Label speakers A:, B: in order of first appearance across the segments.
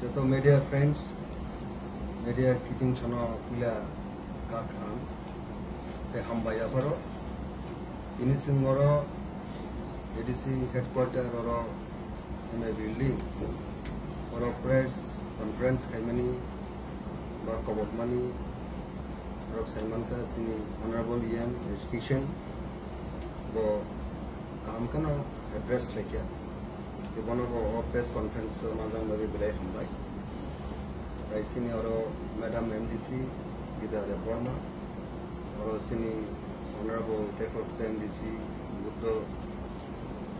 A: Joto media friends, media kitchen channel pila kakhan, te hambaya paro. Ini singoro ADC headquarter oro in a building. Oro press conference kaimani ba kobok mani oro Simon ka sini honorable EM education bo काम करना address लेके कि बनो वो press conference माध्यम में भी बुलाए हम भाई ऐसी नहीं और मैडम एमडीसी गीता देवर्मा और सिनी honourable takeoff MDC Buddha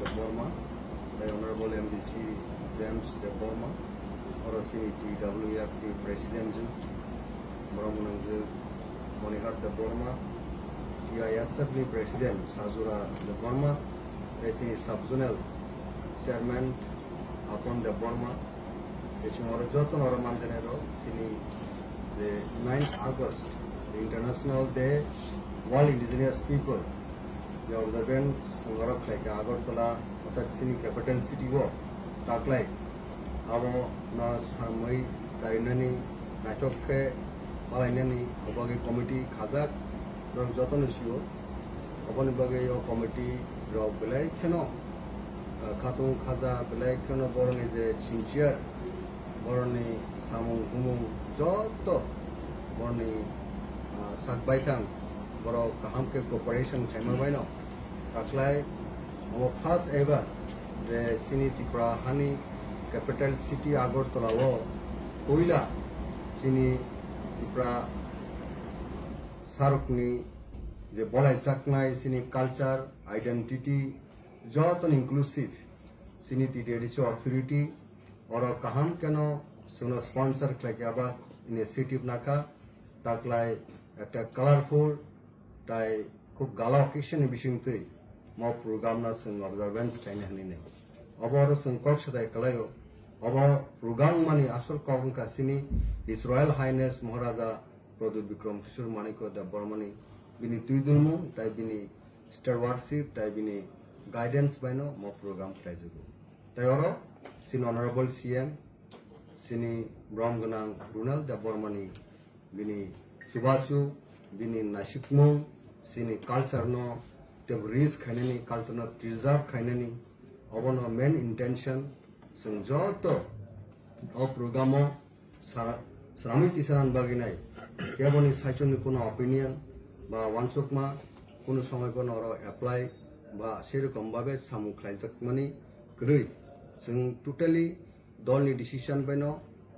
A: Debbarma honourable MDC James Debbarma और सिनी TWF प्रेसिडेंट जी ब्रह्मनंज मणिहार देवर्मा TISF प्रेसिडेंट साजुरा देवर्मा ऐसे सबजोनल चेयरमैन अपन देवर्मा ऐसे और जो तो और मानजने रो सिनी जे 9 अगस्त international day world indigenous people जो ऑब्जर्वेंस संगरक लाइक आगरतला अतर सिनी कैपिटल सिटी वो ताकलाई अब ना सामई जाइननी नाटक के बालाइननी अबगे कमिटी खाजाक रंग जतन सियो अपन बगे यो कमिटी रॉक बेलाय केनो खातुं खाजा बेलाय केनो बरनि जे चिंचियार बरनि सामुं हुमुं जत बरनि साकबायथां बर काहाम के कोऑपरेशन खायमाबाय न ताकलाय हम फार्स्ट एवर जे सिनी त्रिपुरा हानि कैपिटल सिटी आगरतलाओ कोइला सिनी त्रिपुरा सारुकनि जे बलाय जाकनाय सिनी कल्चर आइडेंटिटी जतन इंक्लूसिव सिनी TDC अथॉरिटी और काहाम केनो सुनो स्पॉन्सर क्लाइकाबा इनिशिएटिव नाका ताकलाय একটা কালারফুল তাই খুব গালা অকেশন বিশিংতে ম প্রোগ্রাম না সং অবজারভেন্স টাইনে হনিনে অবর সং কক সদাই কলাयो অব প্রোগ্রাম মানে আসল কবন কাসিনি হিজ রয়্যাল হাইনেস মহারাজা প্রদীপ বিক্রম কিশোর মানিক দেববর্মনি बिनी तुइदुलमु ताइ बिनी स्टारवारशिप ताइ बिनी गाइडेंस बायनो मो प्रोग्राम खाइजगु ताइ अरो सिन ऑनरेबल CM सिनी ब्रह्मगनां रुनाल देबबर्मानि बिनी सुबाचु बिनी नासिकमु सिनी कल्चर नो टेब रिस्क खाइनानि कल्चर नो प्रिजर्व खाइनानि अबनो मेन इंटेंशन जों जत अ प्रोग्रामो सारामि तिसारान बागिनाय केबनि साइचननि कोनो ओपिनियन বা ওয়ানসকমা কোনো সময় কোনো এপ্লাই বা সেরকমভাবে সামু খাইজাকমানি গরৈ जों टोटाली दलनि डिसिसन बायन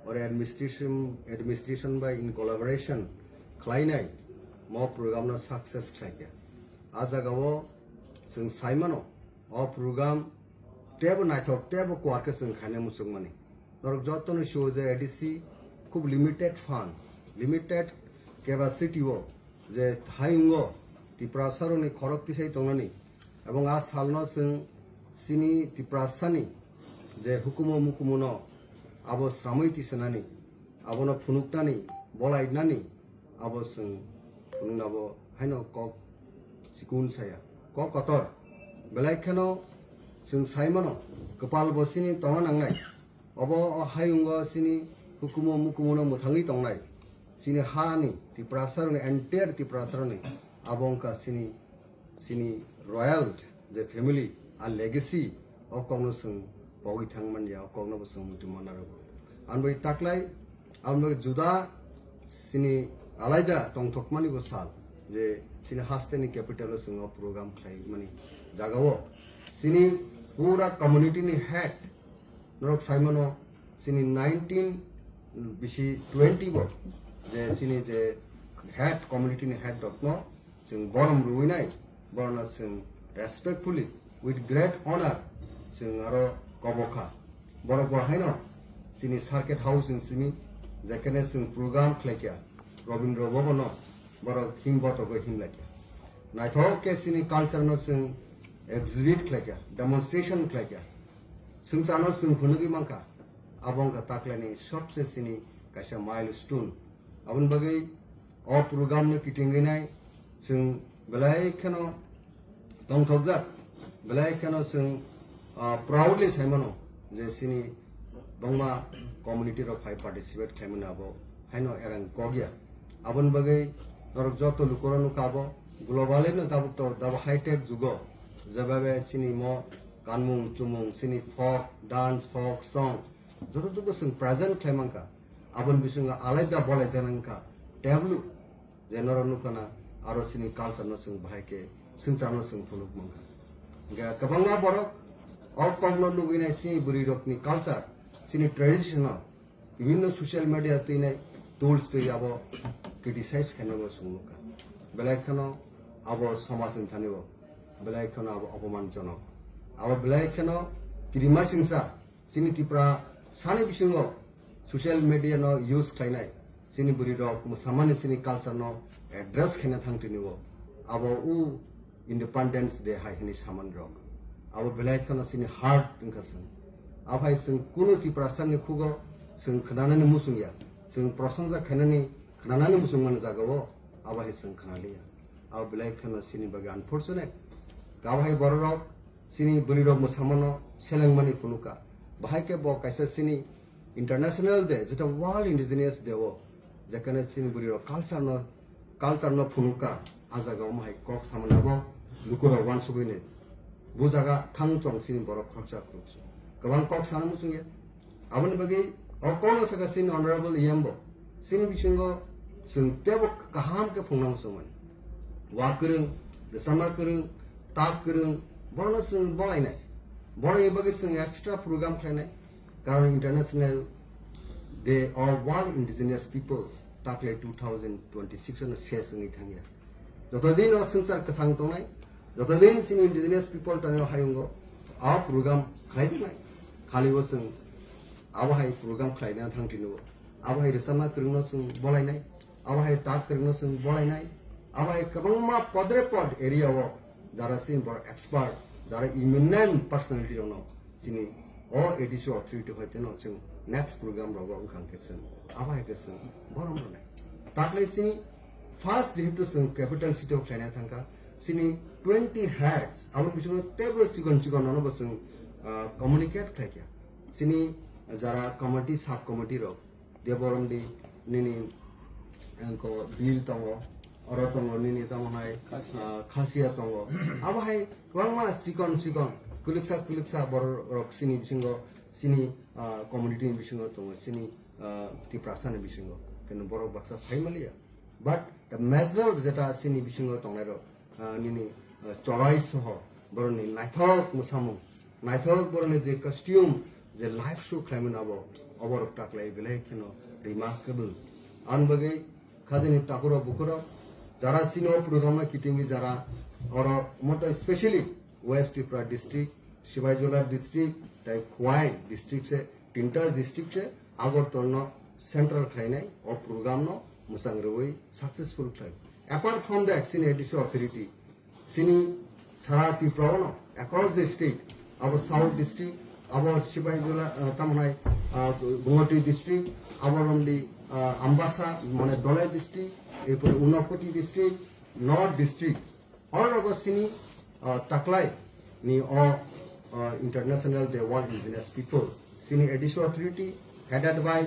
A: और एडमिनिस्ट्रेशन बाय इन कोलाबोरेशन खालायनाय म प्रोग्रामनो सक्सेस खालायके आ जागाव जों साइमानो अ प्रोग्राम टेबो नायथक टेबो क्वारके जों खायनाय मुसुकमानि दरक जतनो शो जे ADC खूब लिमिटेड फान्ड लिमिटेड कैपेसिटी वो जे हाइंगो त्रिपुरासारनि खरक तिसाइ तंगनानि एबं आ सालनो जों सिनि त्रिपुरासानि जे हुकुमो मुकुमनो आबो श्रामै तिसनानि आबोनो फुनुकनानि बलायनानि आबो जों फुनुनाबो हाइनो क सिकुन साया क कतर बेलायखेनो जों साइमानो कपाल बसिनि तंगानांनाय अबो हाइंगो सिनि हुकुमो मुकुमनो मुथाङै तंनाय सिनी हानि त्रिपुरासारनि एंटायर त्रिपुरासारनि आबंका सिनी रॉयल जे फैमिली आ लेगेसी अ कौनो जों बावै थांमान या कौनोबो जों मुटिमान आरो आनबै ताकलाय आनबै जुदा सिनी आलायदा तंथकमानि साल जे सिनी हास्टेनि कैपिटल जों प्रोग्राम खाय माने जागावो सिनी पूरा कम्युनिटी नि हेड नरक साइमनो सिनी 19 बिसि 20 बो जे सिनी जे हेड कम्युनिटी नि हेड डक्नो जों बरम रुइनाय बरना जों रेसपेक्टफुली विथ ग्रेट ऑनर जों आरो कबखा बर बहायनो सिनी सार्किट हाउस इन सिमी जेकेने जों प्रोग्राम खालायके रविन्द्र भवन बर हिमबतगो हिमलायके नायथके सिनी कल्चर नो जों एक्जिबिट खालायके डेमोन्स्ट्रेशन खालायके जों जानो जों फुनुगि मांका आबंका ताकलानि सबसे सिनी कायसा माइलस्टोन अपन बगै अ प्रोग्राम ने किटिंगैनाय जों बेलायखेनो दंथकजाक बेलायखेनो जों प्राउडलि साइमानो जे सिनी bangma community ro phai participate khaimana abo haino erang kogya abon bagai norok joto lukoranu kabo globally no dabu to dabu high tech jugo jababe sini mo kanmung chumung sini folk dance folk song joto tugo sing present khaimangka abon bisunga alaida bolai janangka tablu jenoranu kana aro sini culture no sing bhaike sing chano sing phuluk mangka ga kabanga borok ok komno lubinai sini buri rokni culture sini traditional বিভিন্ন social মিডিয়াতে নাই tools তৈ আব criticise খানিব সুমুকা বেলাইখানো আব সমাজন থানিব বেলাইখানো আব অপমানজনক আব বেলাইখানো কিরিমা সিংসা সিনি টিপ্রা সানে বিসঙ্গ সোশ্যাল মিডিয়া ন ইউজ খাইনাই সিনি বুড়ি রক মুসামানি সিনি কালচার ন এড্রেস খাইনা থাংটিনিব আব উ ইন্ডিপেন্ডেন্স ডে হাই হিনি সামান রক আব বেলাইখানো সিনি হার্ট ইনকাসন আভাই जों कुनु टिप्रा साननि खुगो जों खोनानानै मुसुंया जों प्रसंजा खोनानानै मुसुंमान जागावो आबाहाय जों खोनालिया आव बिलाइ खोना सिनि बागे अनफॉर्चुनेट गावहाय बररक सिनि बुलिरक मुसामानो सेलेंमानि खुनुका बाहाय के ब कायसा सिनि इंटरनेशनल डे जेटा वर्ल्ड इंडिजिनियस डे वो जेखाने सिनि बुलिरक कालचार न फुनुका आजागाव माहाय कक सामनाबो लुकुरा वान सुबिने बुजागा थांचों सिनि बरक खरचा खुरु Kabang kok sana musuhnya. Abang bagi okono sakasin honorable Yambo. Sini bisungo sing tebo kaham ke pungnam suman. Wakurung, bersama kurung, tak kurung, borno sing bolai nai. Borno bagi sing extra program kena. Karena international Day of World Indigenous People takle 2026 anu share sing ithangya. Jotodin o sing sar kathang tonai. Jotodin sing indigenous people tanyo hayungo. A program khaijnai. खालिबो जों आबहाय programme खालायना थांफिनो आबहाय रोसामा फोरोंनो जों बलायनाय आबहाय ताक फोरोंनो जों बलायनाय आबहाय गोबांमा पदरे पद एरियाव Zara सिन बर एक्सपार्ट जारा इमिनेन्ट पार्सनालिटी दङ जोंनि अ एडिसि अथॉरिटी होयतेनो जों नेक्स्ट प्रग्राम रगो ओंखांके जों आबहायखौ जों बरमनाय ताकले सिनि फार्स्ट जेहेतु जों कैपिटल सिटी अफ खालायना थांगा सिनि 20 हेड्स आबो बिसोर टेबो चिकन ननो जों communicate kaya sini jara committee sub committee ro deborom di nini engko bill tongo oro tongo nini tongo hai khasia tongo aba hai kwangma sikon kuliksa bor rok sini bisingo sini community bisingo tongo sini ti prasana bisingo kenu borok baksa phaimaliya but the measure jeta sini bisingo tongnaro nini chorai soho borni naithok musamu नाइथक बरने जे costume जे live show खालामन आबो अबरक टाकलाय बिलाय केनो रिमार्केबल अनबगे खाजनि ताकुरो बुकुरो जारा सिनो प्रोग्राम किटिंगि जारा और मोट specially west Tripura district Sipahijala district ताइ खुवाई डिस्ट्रिक्ट से तीनटा डिस्ट्रिक्ट से आगरतला सेंट्रल खायनाय और प्रोग्राम नो मुसां रवै सक्सेसफुल खाय अपार्ट फ्रॉम दैट सिनि एडिसि अथॉरिटी सिनि सारा Tripura no across the state our south district, our Shivajola Tamanai, Gungoti district, our only Ambassa, Monadole district, Unakoti district, North district, all of us sini Taklai, ni all international the world indigenous people, sini additional authority headed by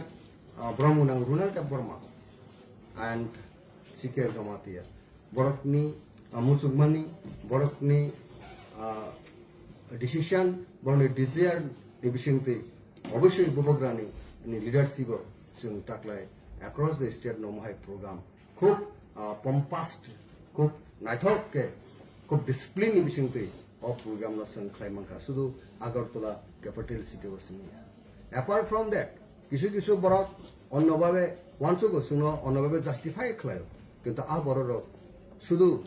A: Brahmunang Runal Burma and Sikher Jamatia, Borokni, Musugmani, Borokni. Decision borne desire division te obviously bobograni ni leadership sing taklai across the state no mohai program khub pompast khub naithok ke khub discipline division te of program no sing khlaimangka sudu agartala capital city osini apart from that kisu borok onnobabe once go suno onnobabe justify khlayo kintu a bororo sudu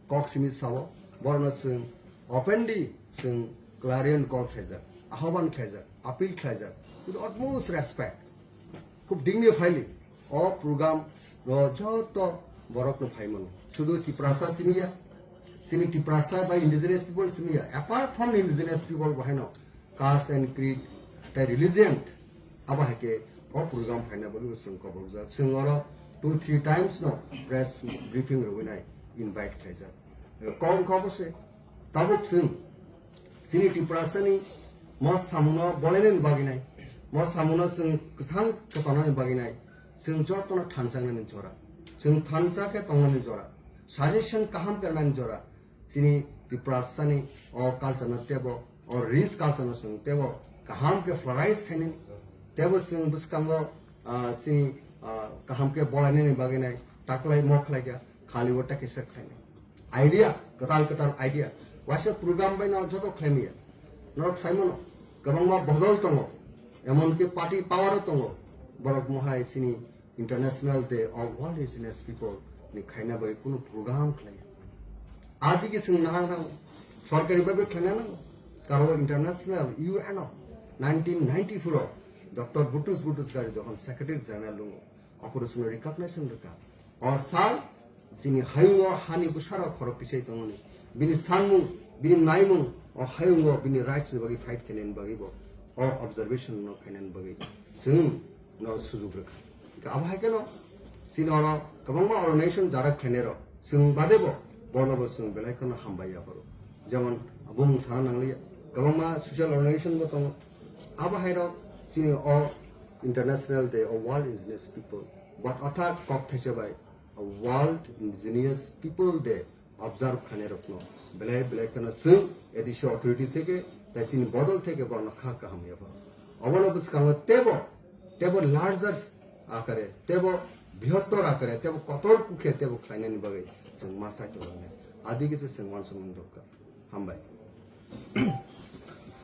A: kok simi sawo borno sing openly sing clarion call khaja ahwan khaja appeal khaja with utmost respect খুব dignifiedly all program ro joto borok no phaimon sudu tiprasa sini tiprasa by indigenous people siniya apart from indigenous people bahino caste and creed the religion abahake all program phaina bogi sing ko bogja singoro 2-3 times no press briefing ro winai invite khaja kom khobose tabuk sing Sini Tiprasani mas samno bolenen baginai mo samuno sing ktang kepana ni baginai sing jotono thansang ni jora sing thansa ke tongani jora suggestion kaham karna ni jora sini piprasani o culture tebo o risk culture sing tebo kaham ke florize khaini tebo sing buskango sini kaham ke bolani ni baginai taklai mokhlai ga khali wata ke sak khaini idea katal idea wasa program bai na joto khaimiya norok saimono gabangma bodol tongo emonki party power tongo borok mohai sini international day of world indigenous people ni khaina bai kuno program khlai adi ke sing nahang nang সরকারি ভাবে খেলে না কারো international UNO 1994 doctor বুটুস গাড়ি যখন secretary general লুঙ্গো operation recognition রেখা অসাল যিনি হাইঙ্গো হানি বুসারা খরক পিছাই তমনি বিনি সানমু বিনি নাইমু ও হাইঙ্গো বিনি রাইটস বাগি ফাইট কেনেন বাগিব ও অবজারভেশন ন কেনেন বাগি जों ন সুযোগ রেখা আবহাই কেন সিনর গবংমা অর্গানাইজেশন যারা খেনের जों বাদেব বর্ণব जों বেলাইখনো হামবাইয়া হরো যেমন বুম সারা নাংলিয়া গবংমা সোশ্যাল অর্গানাইজেশন বতং আবহাইর যিনি অ international day of world indigenous people but অর্থাৎ কক থাইসাবাই world indigenous people day observe খানে রত্ন বেলাই কেন जों এডিশন অথরিটি থেকে তাইসিনি বদল থেকে বর্ণ খা কাহামিয়া বা অবলবস কাম তেব লার্জার আকারে তেব বৃহত্তর আকারে তেব কতর পুখে তেব খাইনানি বাগে जों मा साइतो आदि के जों मान सम्मान दरकार हामबाय